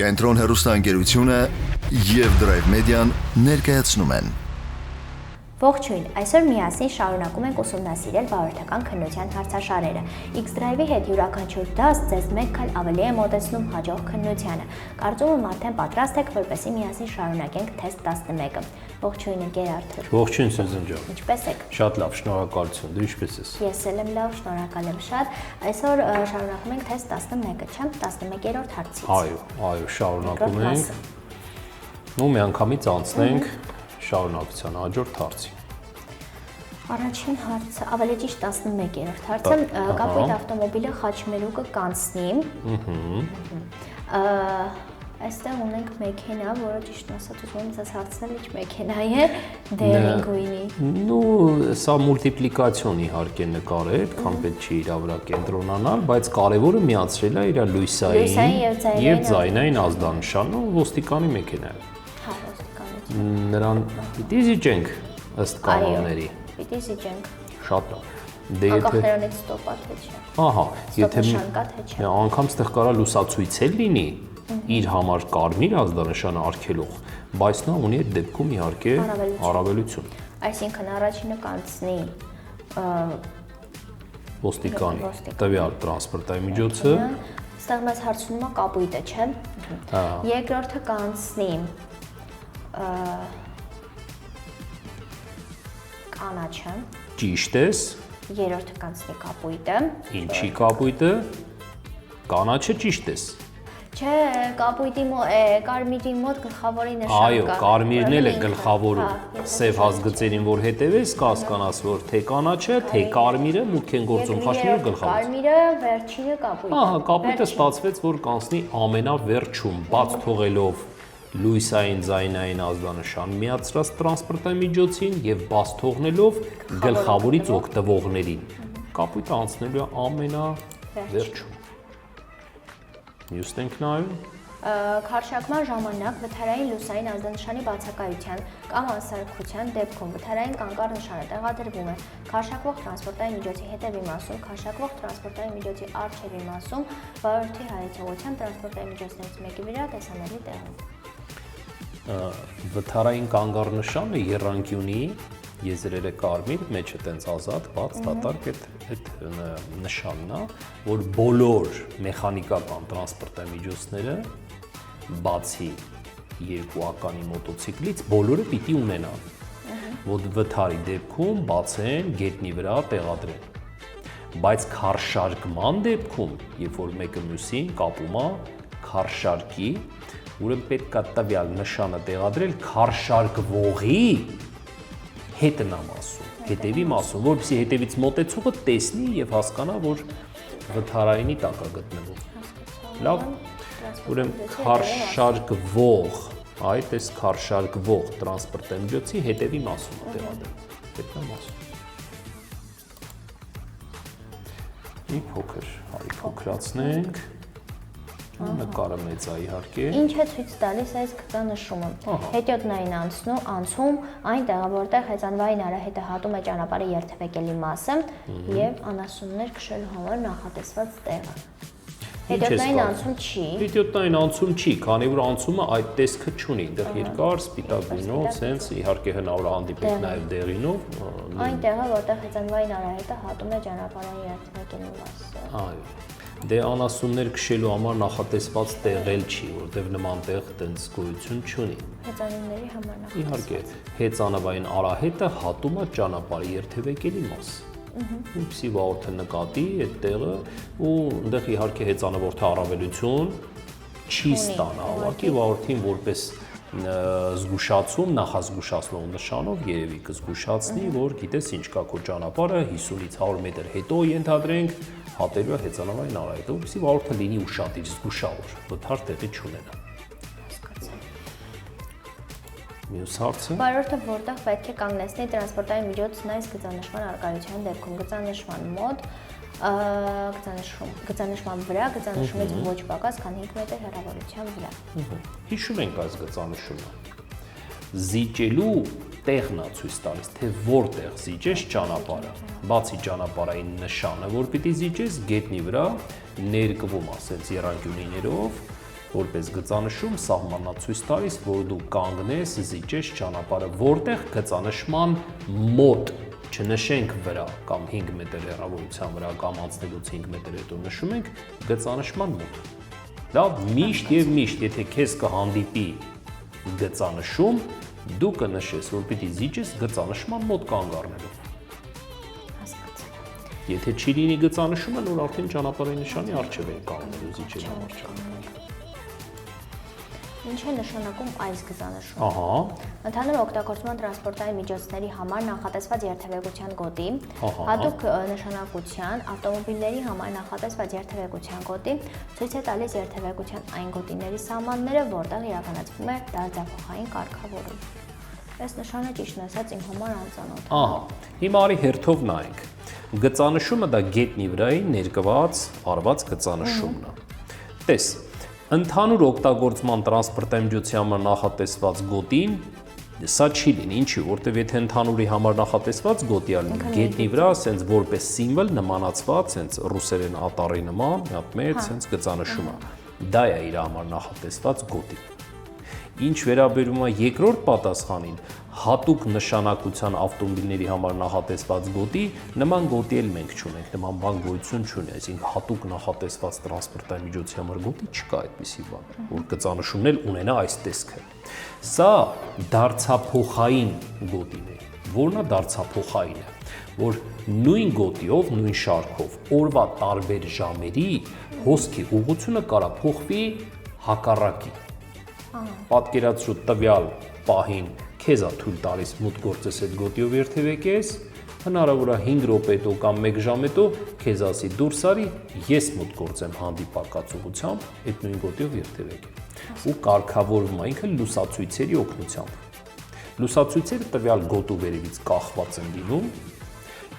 Կենտրոն հեռուստաընկերությունը և Drive Media-ն ներկայացնում են։ Ողջույն, այսօր միասին շարունակում ենք ուսումնասիրել վարորդական քննության հարցաշարերը։ X-Drive-ի հետ յուրաքանչյուր դաս ձեզ մեկ քայլ ավելի է մոտեցնում հաջող քննությանը։ Կարծում եմ արդեն պատրաստ եք, որպեսզի միասին շարունակենք թեստ 11-ը։ Ողջույն ընկեր Արթուր։ Ողջույն Սուզան ջան։ Ինչպե՞ս եք։ Շատ լավ, շնորհակալություն։ Դու ինչպե՞ս ես։ Ես էլ եմ լավ, շնորհակալ եմ շատ։ Այսօր շարունակում ենք թեստ 11-ը, չէ՞, 11-րդ հարցից։ Այո, շարունակում ենք։ Ու մի անգամից անցնենք շարունակության հաջորդ հարցին։ Առաջին հարցը, ավելի ճիշտ 11-րդ հարցը, կապույտ ավտոմոբիլը խաչմերուկը կանցնի։ Այստեղ ունենք մեքենա, որը ճիշտ ասած ուզում եմ ձեզ հարցնել, ինչ մեքենա է, դերին գույնի։ Ну, սա մուլտիպլիկացիոն իհարկե նկար է, այդքան պետք չի իր վրա կենտրոնանալ, բայց կարևորը միացրել է իր լույսային եւ ձայնային ազդանշանն ու ոստիկանի մեքենա է։ Հա, ոստիկանի։ Նրան պիտի զիջենք ըստ կանոնների։ Պիտի զիջենք։ Շատ լավ։ Դե եթե անկախ նրանից ստոպա թե չէ։ Ահա, եթե մի անգամ ստեղ կարա լուսացույց էլ լինի, իր համար կարմիր ազդանշանը արգելող, բայց նա ունի այդ դեպքում իհարկե առավելություն։ Այսինքն առաջինը կանցնի ոստիկանի տվյալ տրանսպորտային միջոցը։ Ստեղ մեզ հարցնում է կապույտը, չէ՞։ Երկրորդը կանցնի կանաչը։ Ճիշտ ես։ Երրորդը կանցնի կապույտը։ Ինչի կապույտը։ Կանաչը ճիշտ ես։ Չէ, կապույտի կարմիրի մոտ գլխավորի նշան կա։ Այո, կարմիրն էլ է գլխավորում։ Սև հազգծերին որ հետևես, կհասկանաս, որ թե կանաչը, թե կարմիրը մուտք են գործում խաչմերուկ գլխավոր։ Կարմիրը վերջինը կապույտը։ Ահա, կապույտը ստացվեց, որ կանցնի ամենավերջում, բաց թողելով լույսային ձայնային ազդանշան միացրած տրանսպորտային միջոցին եւ բաց թողնելով գլխավորից օգտվողներին։ Կապույտը անցնելու է ամենավերջում։ Մյուսն ենք նայում։ Քարշակման ժամանակ վթարային լուսային ազդանշանի բացակայության կամ անսարքության դեպքում վթարային կանգառ նշանը տեղադրվում է քարշակվող տրանսպորտային միջոցի հետևի մասում, քարշակվող տրանսպորտային միջոցի առջևի մասում, վարորդի հայեցողությամբ տրանսպորտային միջոցներից մեկի վրա տեսանելի տեղում։ Վթարային կանգառ նշանը եռանկյունի եզրերը կարմիր, մեջը տենց ազատ, բաց, դատարկ այդ նշանն է, որ բոլոր մեխանիկական տրանսպորտային միջոցները բացի երկուականի մոտոցիկլից բոլորը պիտի ունենան, որ վթարի դեպքում բացեն, գետնի վրա տեղադրեն։ Բայց քարշարկման դեպքում, երբ որ մեկը մյուսին կապում է քարշարկի, ուրեմն պետք է տվյալ նշանը տեղադրել քարշարկվողի հետն է մասում, հետևի մասում, որպեսզի հետևից մոտեցողը տեսնի եւ հասկանա, որ վթարայինի տակ է գտնվում։ Լավ, ուրեմն քարշարկվող, այդ էս քարշարկվող տրանսպորտային միջոցի հետևի մասում է տեղադրվում, հետնամասում։ Մի փոքր, արի փոքրացնենք։ Նկարը մեծ է իհարկե։ Ինչ է ցույց տալիս այս գծանշումը։ Հետիոտնային անցում այնտեղ, որտեղ հեծանվային արահետը հատում է ճանապարհի երթևեկելի մասը եւ անասուններ քշելու համար նախատեսված տեղը։ Հետիոտնային անցում չի։ Հետիոտնային անցում չի, քանի որ անցումը այդ տեսքը չունի, այնտեղ երկար, սպիտակ գույնով, սենց իհարկե հնարավոր է հանդիպել նաեւ դեղինով։ Այնտեղը, որտեղ հեծանվային արահետը հատում է ճանապարհի երթևեկելի մասը։ Այո։ Դե անասուններ քշելու համար նախատեսված տեղել չի, որտեղ նման տեղ տենց գոյություն չունի։ Հեծանիվների համար նախատեսված։ Իհարկե, հեծանվային արահետը հատում է ճանապարհի երթևեկելի մաս։ Ուպսի վարորդը նկատի այդ տեղը ու այնտեղ իհարկե հեծանվորդը առավելություն չի ստանա, ուղղակի վարորդին որպես զգուշացում, նախազգուշացնող նշանով երևի կզգուշացնի, որ գիտես ինչ կա քո ճանապարհը 50-ից 100 մետր հետո ենթադրենք հատելու է հեծանվային արահետը, որպեսզի վարորդը լինի ուշադիր, զգուշավոր, վթար տեղի չունենա։ Մյուս հարցը։ Վարորդը որտեղ պետք է կանգնեցնի տրանսպորտային միջոցն այս գծանշման առկայության դեպքում գծանշման մոտ, գծանշման վրա, գծանշումից ոչ պակաս, քան 5 մետր հեռավորության վրա։ Հիշում ենք այս գծանշումը։ Զիջելու տեղն է ցույց տալիս, թե որտեղ զիջես ճանապարհը։ Բացի ճանապարհային նշանը, որ պիտի զիջես գետնի վրա, ներկվում ասենց եռանկյունիներով որպես գծանշում սահմանացույց տալիս, որ դու կանգնես, զիջես ճանապարհը, որտեղ գծանշման մոտ, չնշենք վրա կամ 5 մետր հեռավորության վրա կամ անցնելուց 5 մետր հետո նշում ենք գծանշման մոտ։ Դա միշտ եւ միշտ, եթե քեզ կհանդիպի գծանշում, դու կնշես, որ պիտի զիջես գծանշման մոտ կանգ առնելով։ Եթե չի լինի գծանշումը, նոր արդեն ճանապարհի նշանի առջև է կանգնելու զիջել համար։ Ինչ է նշանակում այս գծանշումը։ Ահա։ Ընդհանուր օգտագործման տրանսպորտային միջոցների համար նախատեսված երթևեկության գոտի, հատուկ նշանակության, ավտոմոբիլների համար նախատեսված երթևեկության գոտի, ցույց է տալիս երթևեկության այն գոտիների սահմանները, որտեղ իրականացվում է դարձափոխային կարգավորում։ Այս նշանը ճիշտն ասած իմ համար անծանոթ է։ Ահա։ Հիմա արի հերթով նայենք։ Գծանշումը դա գետնի վրայի ներկված արված գծանշումն է։ Տես, ընդհանուր օգտագործման տրանսպորտային միջոցի համար նախատեսված գոտին սա չի լինի, ինչի, որտեվ եթե ընդհանուրի համար նախատեսված գոտի ալի գետնի վրա, ասենց որպես սիմվոլ նմանացված, ասենց ռուսերեն ատառի նման, մի հատ մեծ ասենց գծանշում է։ Դա է իր համար նախատեսված գոտի։ Ինչ վերաբերում է երկրորդ պատասխանին, հատուկ նշանակության ավտոմոբիլների համար նախատեսված գոտի, նման գոտի էլ մենք չունենք, նման բան գոյություն չունի, այսինքն հատուկ նախատեսված տրանսպորտային միջոցի համար գոտի չկա այդպիսի բան, որ գծանշումն էլ ունենա այս տեսքը։ Սա դարձափոխային գոտին է, որն է դարձափոխայինը, որ նույն գոտիով, նույն շարքով, օրվա տարբեր ժամերի հոսքի ուղղությունը կարա փոխվի հակառակի։ Պատկերացրու տվյալ պահին քեզ է թույլ տալիս մուտք գործես այդ գոտիով երթևեկես, հնարավոր է 5 րոպե հետո կամ 1 ժամ հետո քեզ ասի դուրս արի, ես մուտք գործեմ հանդիպակաց ուղղությամբ այդ նույն գոտիով երթևեկել։ Ու կարգավորվում է ինքը լուսացույցերի օգնությամբ։ Լուսացույցերը տվյալ գոտու վերևից կախված են լինում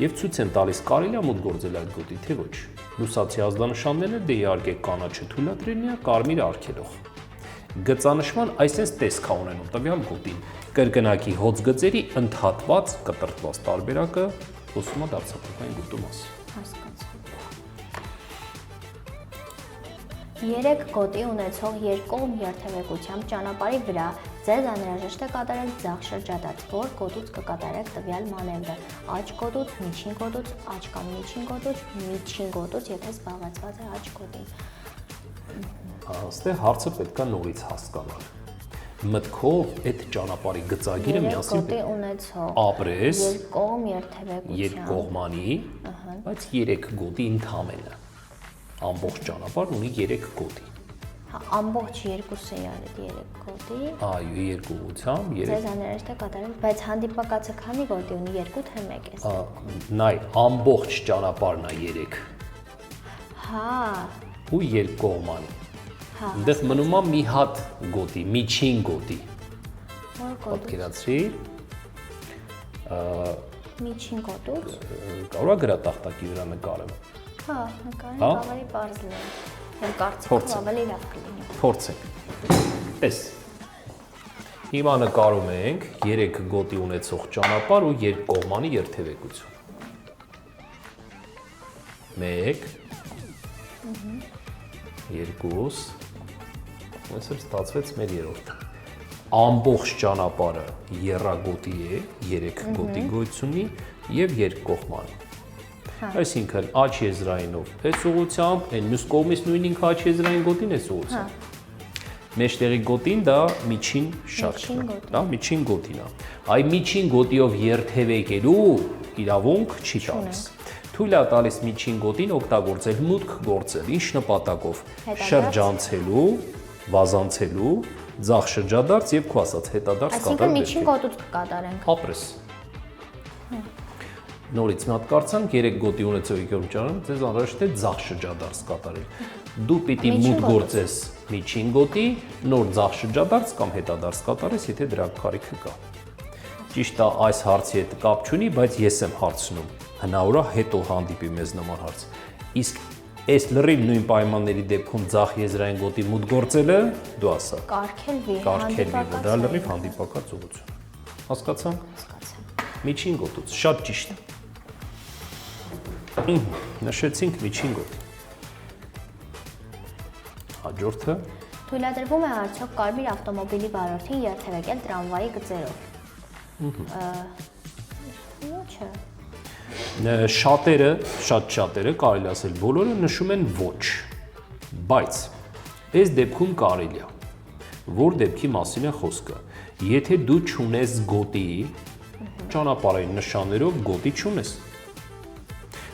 եւ ցույց են տալիս կարելի է մուտք գործել այդ գոտի, թե ոչ։ Լուսացի ազդանշաններն դե իհարկե կանաչը թույլատրելն է, կարմիրը արգելող։ Գծանշման այսպես տեսք է ունենում տվյալ գոտին։ Կրկնակի հոծ գծերի ընդհատված կտրտված տարբերակը խոսում է դարձափոխային գոտու մասին։ Հասկացա։ 3 գոտի ունեցող երկկողմ երթևեկությամբ ճանապարհի վրա ձեզ անհրաժեշտ է կատարել ձախ շրջադարձ, որ գոտուց կկատարեք տվյալ մանևրը՝ աջ գոտուց, միջին գոտուց, աջ կամ միջին գոտուց, միջին գոտուց, եթե զբաղեցված է աջ գոտին։ Այստեղ հարցը պետք է նորից հասկանալ։ Մտքով այդ ճանապարհի գծագիրը միասին գոտի ունեցող ապրես երկկողմ երթևեկությամբ երկկողմանի, բայց 3 գոտի ընդհանրապես։ Ամբողջ ճանապարհն ունի 3 գոտի։ Հա, ամբողջ երկուսը իրար 3 գոտի։ Այո, երկու ուղղությամբ 3։ Ձեզ անհրաժեշտ է կատարել, բայց հանդիպակացը քանի գոտի ունի, 2 թե 1 է։ Նայ, ամբողջ ճանապարհն է 3։ Հա։ Ու երկկողմանի։ Այնտեղ մնում է մի հատ գոտի, միջին գոտի։ Որ գոտի։ Պատկերացրի։ Միջին գոտուց։ Կարող է գրատախտակի վրա նկարեմ։ Հա, նկարել ավելի բարձր լինի։ Հենց կարծիքով ավելի լավ կլինի։ Փորձենք։ Էս։ Հիմա նկարում ենք 3 գոտի ունեցող ճանապարհ ու երկկողմանի երթևեկություն։ 1 2 Այսօր ստացվեց մեր երրորդը։ Ամբողջ ճանապարհը եռագոտի է, 3 գոտի գոյություն ունի եւ երկկողմանի։ Այսինքն աջ եզրայինով այս ուղղությամբ, այն մյուս կողմից նույն ինքը աջ եզրային գոտին էս ուղղությամբ։ Մեջտեղի գոտին դա միջին շարքն է, դա միջին գոտին է։ Այ միջին գոտիով երթևեկելու իրավունք չի տալիս։ Թույլ է տալիս միջին գոտին օգտագործել մուտք գործել, ինչ նպատակով՝ շրջանցելու, վազանցելու, ձախ շրջադարձ եւ քո ասած հետադարձ կատարել։ Այսինքն միջին գոտուց կկատարենք։ Ապրես։ Նորից մի հատ կարծանք 3 գոտի ունեցող եկեղեցու ճանապարհում ձեզ անհրաժեշտ է ձախ շրջադարձ կատարել։ Դու պիտի մուտք գործես միջին գոտի, նոր ձախ շրջադարձ կամ հետադարձ կատարես, եթե դրա կարիքը կա։ Ճիշտ է, այս հարցի հետ կապ չունի, բայց ես եմ հարցնում։ Հնարավոր է հետո հանդիպի մեզ նման հարց։ Իսկ այս լրիվ նույն պայմանների դեպքում ձախ եզրային գոտի մուտք գործելը դու ասա։ Կարգելվի, դա լրիվ հանդիպակաց ուղղություն։ Հասկացա՞նք։ Հասկացա։ Միջին գոտուց, շատ ճիշտ։ Նշեցինք միջին գոտի։ Հաջորդը Թույլատրվում է արդյոք կարմիր ավտոմոբիլի վարորդին երթևեկել տրամվայի գծերով։ Ոչ է։ Շատ շատերը, կարելի ասել բոլորը նշում են ոչ, բայց այս դեպքում կարելի է, որ դեպքի մասին է խոսքը, եթե դու չունես գոտի, ճանապարհային նշաններով գոտի չունես,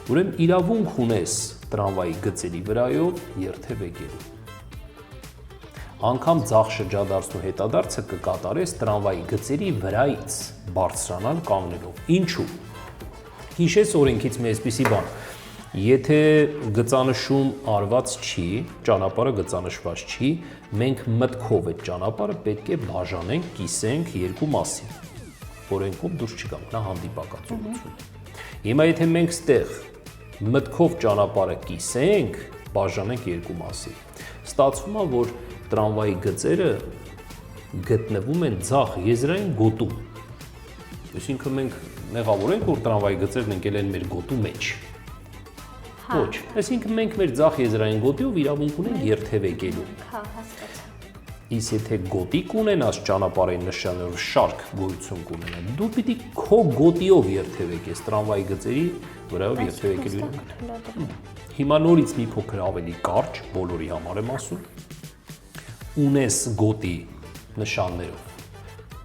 ուրեմն իրավունք ունես տրամվայի գծերի վրայով երթևեկելու, անգամ ձախ շրջադարձն ու հետադարձը կկատարես տրամվայի գծերի վրայից բարձրանալ կանգնելով, ինչու՞։ Հիշես օրենքից մի այսպիսի բան, եթե գծանշում արված չի, ճանապարհը գծանշված չի, մենք մտքով այդ ճանապարհը պետք է բաժանենք, կիսենք երկու մասի, օրենքում դուրս չգանք, նա հանդիպակացություն։ Հիմա եթե մենք ստեղ մտքով ճանապարհը կիսենք, բաժանենք երկու մասի, ստացվում է, որ տրամվայի գծերը գտնվում են ձախ եզրային գոտում, այսինքն մենք մեղավոր ենք, որ տրամվայի գծերն ընկել են մեր գոտու մեջ։ Ոչ, այսինքն մենք մեր ձախ եզրային գոտիով իրավունք ունենք երթևեկելու։ Հա, հասկացա։ Իսկ եթե գոտի կունենաս ճանապարհային նշաններով շարք գոյություն կունենա, դու պիտի քո գոտիով երթևեկես տրամվայի գծերի վրայով երթևեկելու։ Հիմա նորից մի փոքր ավելի կարճ, բոլորի համար եմ ասում։ Ունես գոտի նշաններով,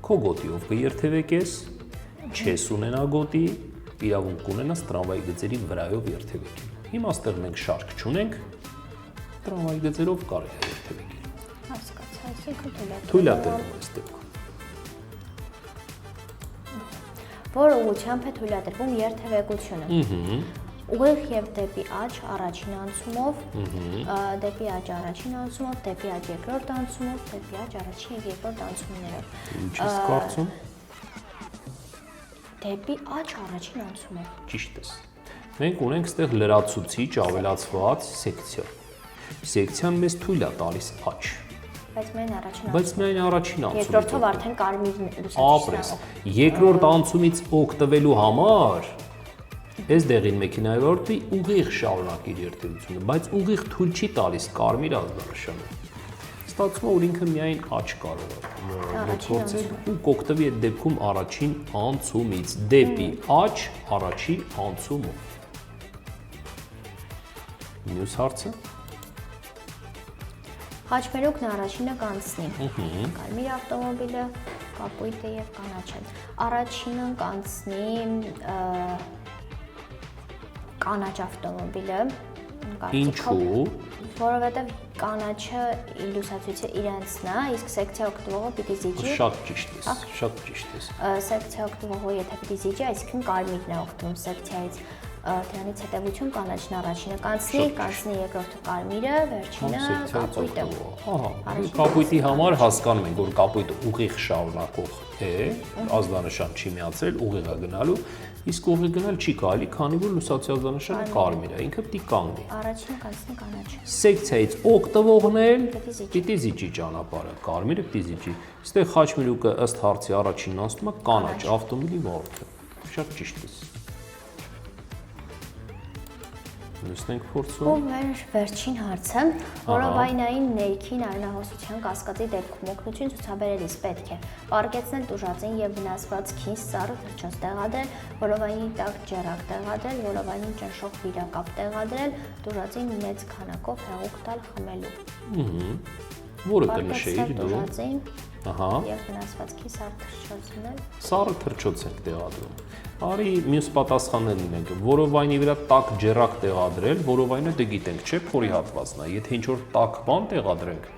քո գոտիով կերթևեկես, չես ունենա գոտի, իրավունք կունենաս տրամվայի գծերի վրայով երթևեկել։ Հիմա ստեղ մենք շարք չունենք, տրամվայի գծերով կարելի է երթևեկել։ Հասկացա, այսինքն Թույլատրվում է այս դեպքում։ Որ ուղղությամբ է թույլատրվում երթևեկությունը։ Ուղիղ եւ դեպի աջ առաջին անցումով, դեպի աջ առաջին անցումով, դեպի աջ երկրորդ անցումով, դեպի աջ առաջին եւ երկրորդ անցումներով։ Ինչ ես կարծում։ Դեպի աջ առաջին անցումով։ Ճիշտ ես։ Մենք ունենք ստեղ լրացուցիչ ավելացված սեկցիա։ Սեկցիան մեզ թույլ է տալիս աջ։ Բայց միայն առաջին անցումով։ Երկրորդով արդեն կարմիր լուսացիչն է։ Երկրորդ անցումից օգտվելու համար այս դեղին մեքենայի վարորդի ուղիղ շարունակիր երթևեկությունը, բայց ուղիղ թույլ չի տալիս կարմիր ազդանշանը։ Ստացվում է, որ ինքը միայն աջ կարող է գործել ու կօգտվի այդ դեպքում առաջին անցումից դեպի աջ առաջի անցումով։ Մյուս հարցը։ Խաչմերուկն առաջինը կանցնի։ Կարմիր ավտոմոբիլը, կապույտը եւ կանաչը։ Առաջինը կանցնի կանաչ ավտոմոբիլը։ Ինչու՞։ Որովհետեւ կանաչը լուսացույցը իրանցն է, իսկ սեկցիա օգտվողը պիտի զիջի։ Շատ ճիշտ ես, շատ ճիշտ ես։ Սեկցիա օգտվողը եթե պիտի զիջի, այսինքն կարմիրն է օգտվում սեկցիայից։ Դրանից հետևություն կանաչն առաջինը կանցնի երկրորդը կարմիրը, վերջինը կապույտը։ Ահա, կապույտի համար հասկանում ենք, որ կապույտը ուղիղ շարունակող է, ազդանշան չի միացել, ուղիղ է գնալու, իսկ ուղիղ գնալ չի կարելի, քանի որ լուսացի ազդանշանը կարմիր է, ինքը պիտի կանգնի։ Առաջինը կանցնի կանաչ։ Սեկցիայից օգտվողն էլ պիտի զիջի ճանապարհը, կարմիրը պիտի զիջի։ Այստեղ խաչմերուկը ըստ հարցի առաջինն անցնում է կանաչ ավտոմոբիլի վարորդը։ Շատ ճիշտ է։ Նույնիսկ ենք փորձում։ Ու մեր վերջին հարցը, որովայնային ներքին արյունահոսության կասկածի դեպքում օգնություն ցուցաբերելիս պետք է պարկեցնել տուժածին եւ վնասված քինձ սառը թռչոց տեղադրել, որովայնի տակ ջեռակ տեղադրել, որովայնին ճնշող վիրակապ տեղադրել, տուժածին մեծ քանակով հեղուկ տալ խմելու։ Որը կնշեիր դու։ Ահա։ Եվ վնասվածքի սառը թռչոցն էլ։ Սառը թռչոց ենք տեղադրում։ Արի մյուս պատասխաններն ունենք, որովայնի վրա տաք ջեռակ տեղադրել, որովայնը դե գիտենք, չէ, փորի հատվածն է։ Եթե ինչ որ տաք բան տեղադրենք,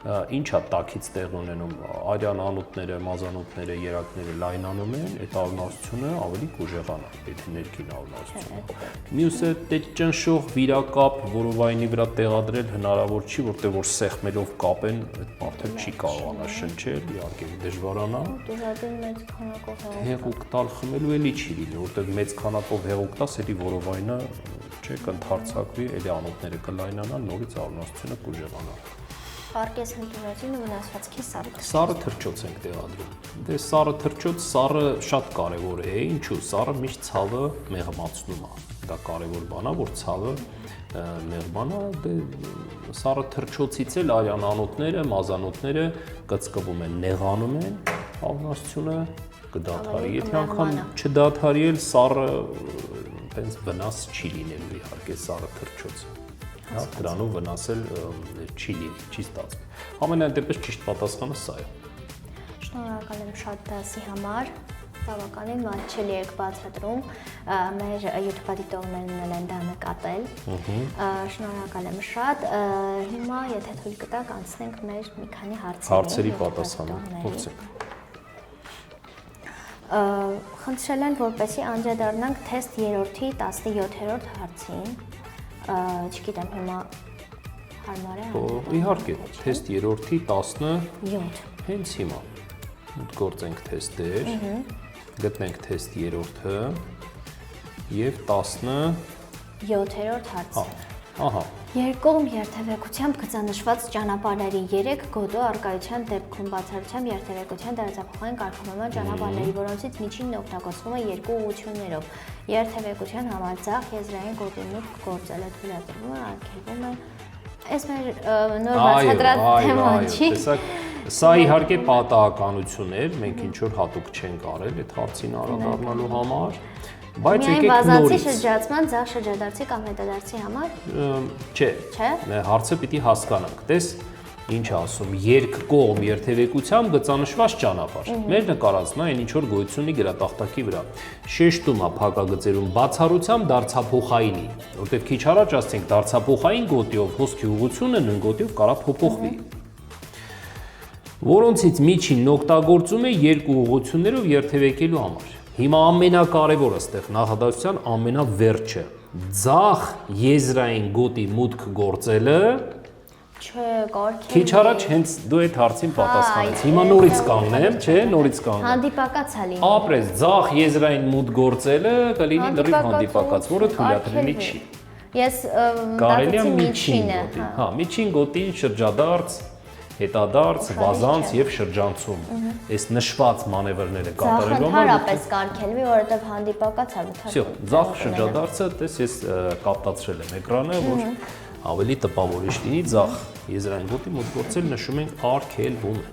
ինչա տաքից տեղ ունենում, արյան անոթները, մազանոթները, երակները լայնանում են, այդ արյունահոսությունը ավելի կուժեղանա, եթե ներքին արյունահոսությունը։ Մյուսը դե ճնշող վիրակապ, որովայնի վրա տեղադրել հնարավոր չի, որտեղ որ սեղմելով կապեն, այդ մարդը չի կարողանա շնչել, իհարկե դժվարանա։ Տուժածին մեծ քանակով հեղուկ տալ խմելու էլի չի լինի, որտեղ մեծ քանակով հեղուկ տաս, էլի որովայնը չէ կընդարձակվի, էլի անոթները կլայնանան, նորից արյունահոսությունը կուժեղանա։ Չարկես հնդուրացին ու վնասվածքի սարը։ Սառը թռչոց ենք տեղադրում։ Դե սառը թռչոց, սառը շատ կարևոր է, ինչու՞։ Սառը միշտ ցավը մեղմացնում է։ Դա կարևոր բան է, որ ցավը մեղմանա, դե սառը թռչոցից էլ արյան անոթները, մազանոթները կծկվում են, նեղանում են, ավնասությունը կդադարի։ Եթե անգամ չդադարի էլ սառը այնպես վնաս չի լինելու իհարկե սառը թռչոցը։ Հա, դրանով վնասել չի լինի, չի ստացվում։ Ամենայն դեպս ճիշտ պատասխանը սա է։ Շնորհակալ եմ շատ դասի համար։ Բավականին մատչելի եք բացատրում, մեր YouTube դիտողներն են դա նկատել։ Շնորհակալ եմ շատ։ Հիմա եթե թույլ կտաք, անցնենք մեր մի քանի հարցերի պատասխանը։ Փորձենք։ Խնդրել են, որպեսզի անդրադառնանք թեստ 3-ի 17-րդ հարցին։ Չգիտեմ հիմա հարմար է։ Իհարկե, թեստ 3-ի 17 7 հենց հիմա գործենք թեստեր, գտնենք թեստ 3-ը եւ 17-րդ հարցը։ Ահա։ Երկկողմ երթևեկությամբ գծանշված ճանապարհների 3 գոտու առկայության դեպքում բացառությամբ երթևեկության տարածափոխային կարգավորման ճանապարհների, որոնցից միջինն օգտագործվում է երկու ուղղություններով, երթևեկության համար ձախ եզրային գոտի մուտք գործելը թույլատրվում է, արգելվում է։ Այս մեր նոր բացատրած թեման չի։ Սա իհարկե պատահականություն էր, մենք ինչ որ հատուկ չենք արել այդ հարցին անդրադառնալու համար, բայց եկեք նորից։ Միայն բազացի շրջացման ձախ շրջադարձի կամ հետադարձի համար։ Չէ։ Հարցը պիտի հասկանանք։ Տես ինչ ասում, երկկողմ երթևեկությամբ գծանշված ճանապարհ։ Մեր նկարածն է այն ինչ որ գոյություն ունի գրատախտակի վրա։ Շեշտում է փակագծերում բացառությամբ դարձափոխայինի, որտեղ քիչ առաջ ասենք դարձափոխային գոտիով հոսքի ուղղությունը նույն գոտիով կարա փոփոխվի։ Որոնցից միջինն օգտագործում է երկու ուղղություններով երթևեկելու համար։ Հիմա ամենակարևորը ստեղ նախադասության ամենավերջը ձախ եզրային գոտի մուտք գործելը Չէ, կարքել։ Քիչ առաջ հենց դու այդ հարցին պատասխանես։ Հիմա նորից կանգնեմ, չէ, նորից կանգնեմ։ Հանդիպակաց է լինում։ Ապրես ձախ եզրային մուտք գործելը կլինի լրիվ հանդիպակաց, որը թույլատրելի չի։ Ես Կարելի է դատեցի միջին միջինը, գոտի։ Հա, միջին գոտին շրջադարձ, հետադարձ, վազանց եւ շրջանցում։ Այս նշված մանևրները կատարելու համար ընդհանրապես կարգելվի, որովհետև հանդիպակաց է վթար։ Всё, ձախ շրջադարձը, տես ես կապտացրել եմ էկրանը, որ ավելի տպավորիչ լինի, ձախ եզրային գոտի մուտք գործել նշում ենք արգելվում է։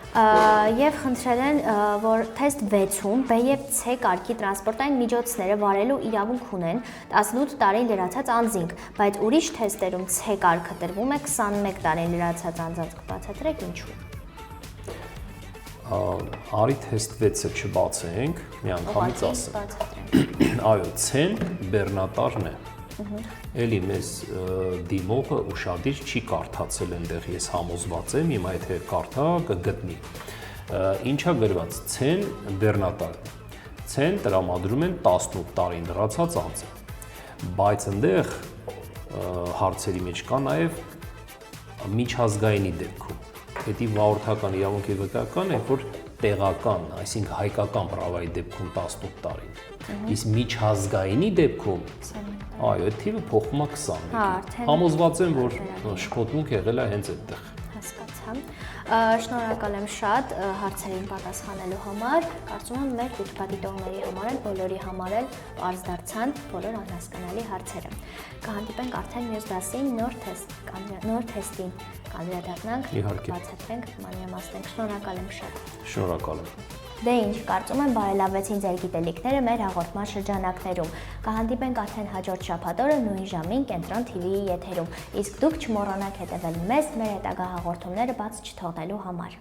Եվ խնդրել են, որ թեստ 6-ում B եւ C կարգի տրանսպորտային միջոցները վարելու իրավունք ունեն 18 տարի լրացած անձինք, բայց ուրիշ թեստերում C կարգը տրվում է 21 տարի լրացած անձանց, կբացատրեք ինչու։ Արի թեստ 6-ը չբացենք, մի անգամից ասեմ։ Այո, C-ն բեռնատարն է։ Էլի մեզ դիմողը ուշադիր չի կարդացել այնտեղ, ես համոզված եմ, հիմա եթե կարդա կգտնի։ Ինչա գրված C-ն բեռնատարն է։ C-ն տրամադրում են 18 տարին լրացած անձը։ Բայց այնտեղ հարցերի մեջ կա նաև միջազգայինի դեպքում։ Հետի վարորդական իրավունքի վկայական է, որ տեղական, այսինքն հայկական պրավայի դեպքում 18 տարին։ Իսկ միջազգայինի դեպքում այո, այդ թիվը փոխվում է 21-ի։ Համոզված եմ, որ շփոթմունք եղել է հենց այդտեղ։ Հասկացա։ Շնորհակալ եմ շատ հարցերին պատասխանելու համար։ Կարծում եմ մեր դիտողների համար էլ բոլորի համար էլ պարզ դարձան բոլոր անհասկանալի հարցերը։ Կհանդիպենք արդեն մյուս դասին նոր թեստին կանդրադառնանք, բացատրենք, մանրամասնենք։ Շնորհակալ եմ շատ։ Շնորհակալ եմ։ Դե ինչ, կարծում եմ բարելավեցին ձեր գիտելիքները մեր հաղորդման շրջանակներում։ Կհանդիպենք արդեն հաջորդ շաբաթ օրը նույն ժամին Կենտրոն TV-ի եթերում։ Իսկ դուք չմոռանաք հետևել մեզ մեր հետագա հաղորդումները բաց չթողնելու համար։